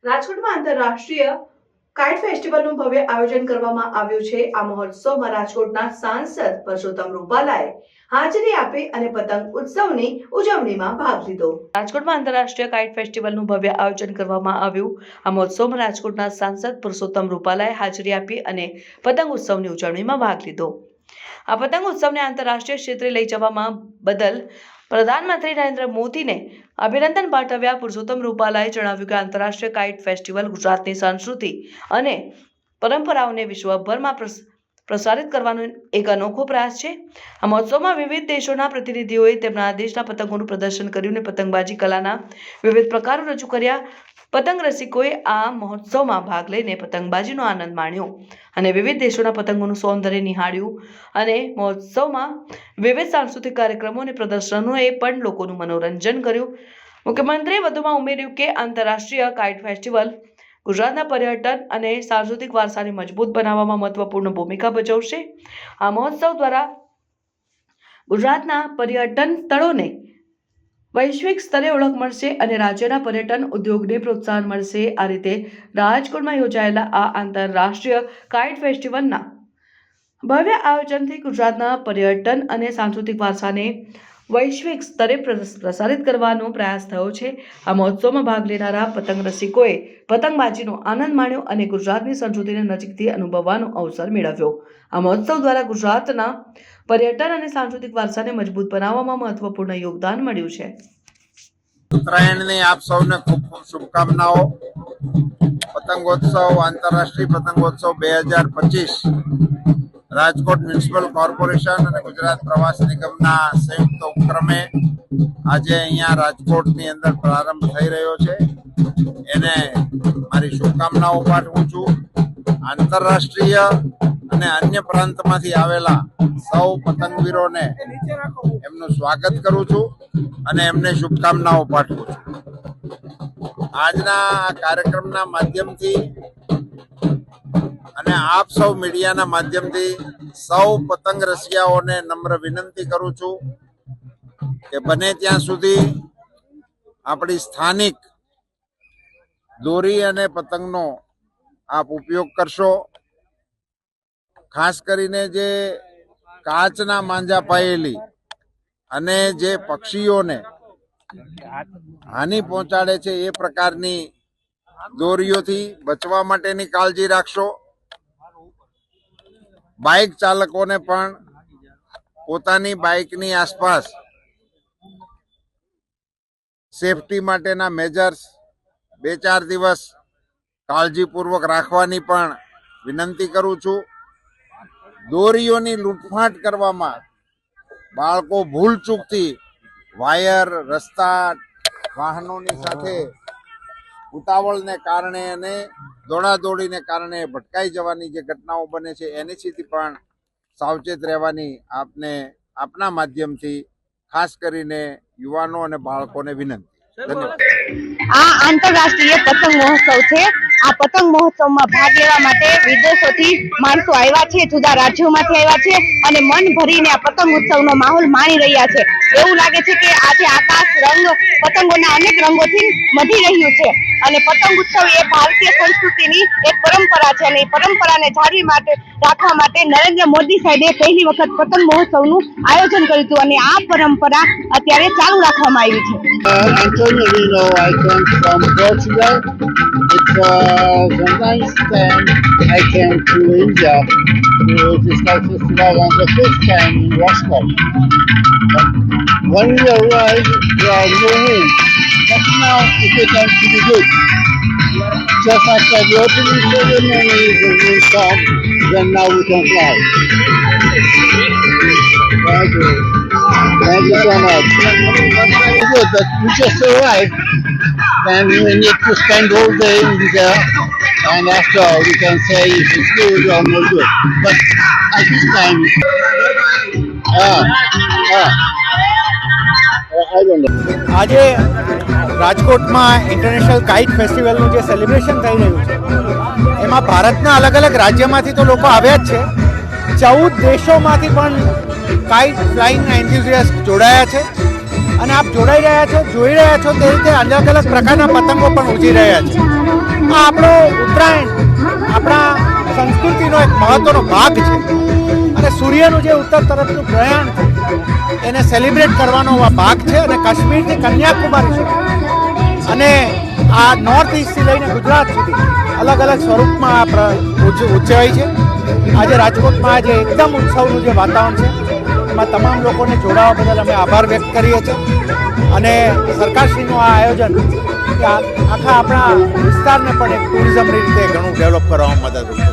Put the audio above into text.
રાજકોટમાં આંતરરાષ્ટ્રીય કાઇટ ફેસ્ટિવલનું ભવ્ય આયોજન કરવામાં આવ્યું છે। આ મહોત્સવમાં રાજકોટના સાંસદ પરસોત્તમ રૂપાલાએ હાજરી આપી અને પતંગ ઉત્સવની ઉજવણીમાં ભાગ લીધો। રાજકોટમાં આંતરરાષ્ટ્રીય કાઇટ ફેસ્ટિવલનું ભવ્ય આયોજન કરવામાં આવ્યું। આ મહોત્સવમાં રાજકોટના સાંસદ પરસોત્તમ રૂપાલાએ હાજરી આપી અને પતંગ ઉત્સવની ઉજવણીમાં ભાગ લીધો। આ પતંગ ઉત્સવને આંતરરાષ્ટ્રીય ક્ષેત્રે લઈ જવામાં બદલ પ્રધાનમંત્રી નરેન્દ્ર મોદીને અભિનંદન પાઠવ્યા। પુરુષોત્તમ રૂપાલાએ જણાવ્યું કે આંતરરાષ્ટ્રીય કાઇટ ફેસ્ટિવલ ગુજરાતની સંસ્કૃતિ અને પરંપરાઓને વિશ્વભરમાં પ્રસારિત કરવાનો એક અનોખો પ્રયાસ છે। આ મહોત્સવમાં વિવિધ દેશોના પ્રતિનિધિઓએ તેમના દેશના પતંગોનું પ્રદર્શન કર્યું અને પતંગબાજી કલાના વિવિધ પ્રકારો રજૂ કર્યા। પતંગ રસિકોએ આ મહોત્સવમાં ભાગ લઈને પતંગબાજીનો આનંદ માણ્યો અને વિવિધ દેશોના પતંગોનું સૌંદર્ય નિહાળ્યું અને મહોત્સવમાં વિવિધ સાંસ્કૃતિક કાર્યક્રમો અને પ્રદર્શનોએ પણ લોકોનું મનોરંજન કર્યું। મુખ્યમંત્રીએ વધુમાં ઉમેર્યું કે આંતરરાષ્ટ્રીય કાઇટ ફેસ્ટિવલ ગુજરાતના પર્યટન અને સાંસ્કૃતિક વારસાને મજબૂત બનાવવામાં મહત્વપૂર્ણ ભૂમિકા ભજવશે। આ મહોત્સવ દ્વારા ગુજરાતના પર્યટન સ્થળોને વૈશ્વિક સ્તરે ઓળખ મળશે અને રાજ્યના પર્યટન ઉદ્યોગને પ્રોત્સાહન મળશે। આ રીતે રાજકોટમાં યોજાયેલા આ આંતરરાષ્ટ્રીય કાઇટ ફેસ્ટિવલના ભવ્ય આયોજનથી ગુજરાતના પર્યટન અને સાંસ્કૃતિક વારસાને વૈશ્વિક સ્તરે પ્રસારિત કરવાનો પ્રયાસ થયો છે। આ મહોત્સવમાં ભાગ લેનારા પતંગ રસિકોએ પતંગબાજીનો આનંદ માણ્યો અને ગુજરાતની સંસ્કૃતિને નજીકથી અનુભવવાનો અવસર મેળવ્યો। આ મહોત્સવ દ્વારા ગુજરાતના પર્યટન અને સાંસ્કૃતિક વારસાને મજબૂત બનાવવામાં મહત્વપૂર્ણ યોગદાન મળ્યું છે। ઉત્તરાયણની આપ સૌને ખૂબ ખૂબ શુભકામનાઓ। પતંગોત્સવ આંતરરાષ્ટ્રીય પતંગોત્સવ 2025 રાજકોટ મ્યુનિસિપલ કોર્પોરેશન અને ગુજરાત પ્રવાસ નિગમના સંયુક્ત ઉપક્રમે આજે અહીંયા રાજકોટની અંદર પ્રારંભ થઈ રહ્યો છે। એને મારી શુભકામનાઓ પાઠવું છું। આંતરરાષ્ટ્રીય અને અન્ય પ્રાંતમાંથી આવેલા સૌ પતંગવીરોને એમનું સ્વાગત કરું છું અને એમને શુભકામનાઓ પાઠવું છું। આજના આ કાર્યક્રમના માધ્યમથી અને આપ સૌ મીડિયાના માધ્યમથી સૌ પતંગ રસિયાઓને નમ્ર વિનંતી કરું છું કે બને ત્યાં સુધી આપણી સ્થાનિક દોરી અને પતંગનો આપ ઉપયોગ કરશો। ખાસ કરીને જે કાચના માંજા પાયેલી અને જે પક્ષીઓને હાનિ પહોંચાડે છે એ પ્રકારની દોરીઓથી બચવા માટેની કાળજી રાખશો। બાઇક ચાલકોને પણ પોતાની બાઇકની આસપાસ સેફટી માટેના મેજર્સ 2-4 દિવસ કાળજીપૂર્વક રાખવાની પણ વિનંતી કરું છું। દોરીઓની લૂંટફાટ કરવામાં બાળકો ભૂલચૂકથી વાયર રસ્તા વાહનોની સાથે ઉતાવળને કારણે અને દોડાદોડીને કારણે ભટકાઈ જવાની જે ઘટનાઓ બને છે એનીથી પણ સાવચેત રહેવાની આપને આપના માધ્યમથી ખાસ કરીને યુવાનો અને બાળકોને વિનંતી। ધન્યવાદ। આ આંતરરાષ્ટ્રીય પતંગ મહોત્સવ છે। આ પતંગ મહોત્સવમાં ભાગ લેવા માટે વિદેશોથી માણસો આવ્યા છે, જુદા રાજ્યોમાંથી આવ્યા છે અને મન ભરીને આ પતંગ ઉત્સવનો માહોલ માણી રહ્યા છે। એવું લાગે છે કે આજે આકાશ રંગ પતંગોના અનેક રંગોથી મઢી રહ્યું છે અને પતંગ ઉત્સવ એ ભારતીય સંસ્કૃતિની એક પરંપરા છે અને એ પરંપરાને જાળવી માટે રાખવા માટે નરેન્દ્ર મોદી સાહેબે પહેલી વખત પતંગ મહોત્સવનું આયોજન કર્યું હતું અને આ પરંપરા અત્યારે ચાલુ રાખવામાં આવી છે। Antonio Lino, I come from Portugal. It's a nice time I came to India to this festival on the first time in Moscow. But when we arrived, there are no wind. But now it becomes to be good. Just after the opening ceremony, the wind comes, then now we can fly. Thank you. Thank you so much. Good, but we just arrived and we need to spend all day in there and after we can say if it's good or not good. But at this time, I don't know. આજે રાજકોટમાં international kite ફેસ્ટિવલનું જે celebration થઈ રહ્યું છે એમાં ભારતના અલગ અલગ રાજ્યમાંથી તો લોકો આવ્યા જ છે, 14 દેશોમાંથી પણ કાઇટ ફ્લાઇંગ એન્થુઝિયાસ્ટ જોડાયા છે અને આપ જોડાઈ રહ્યા છો, જોઈ રહ્યા છો તે રીતે અલગ અલગ પ્રકારના પતંગો પણ ઉડી રહ્યા છે. આ આપણો ઉત્તરાયણ આપણા સંસ્કૃતિનો એક મહત્વનો ભાગ છે અને સૂર્યનું જે ઉત્તર તરફનું પ્રયાણ છે એને સેલિબ્રેટ કરવાનો આ ભાગ છે. અને કાશ્મીરથી કન્યાકુમારી સુધી અને આ નોર્થ ઇસ્ટથી લઈને ગુજરાત સુધી અલગ અલગ સ્વરૂપમાં આ ઉજવાય છે. આજે રાજકોટમાં આજે એકદમ ઉત્સવનું જે વાતાવરણ છે એમાં તમામ લોકોને જોડાવા બદલ અમે આભાર વ્યક્ત કરીએ છીએ અને સરકારશ્રીનું આ આયોજન આખા આપણા વિસ્તારને પણ એક ટુરિઝમની રીતે ઘણું ડેવલપ કરવામાં મદદરૂપ થશે.